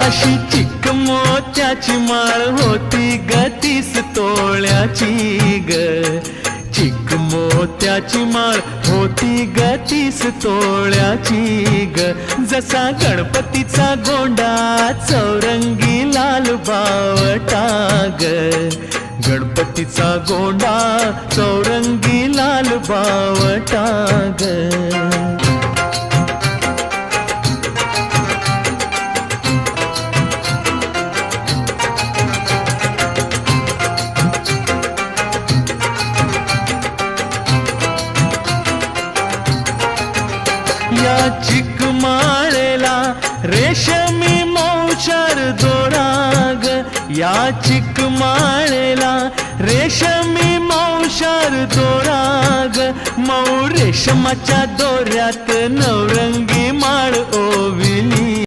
अशी चिक मोत्याची माळ होती ग 30 तोळ्याची ग, चिक मोत्याची माळ होती ग 30 तोळ्याची ग. जसा गणपतीचा गोंडा चौरंगी लाल बावटा ग, गणपतीचा गोंडा चौरंगी लाल बावटा ग. या चिकमाळेला रेशमी मौचार दोराग, या चिकमाळेला रेशमी मौचार दोराग. मऊ रेशमाच्या दोऱ्यात नवरंगी माळ ओविली.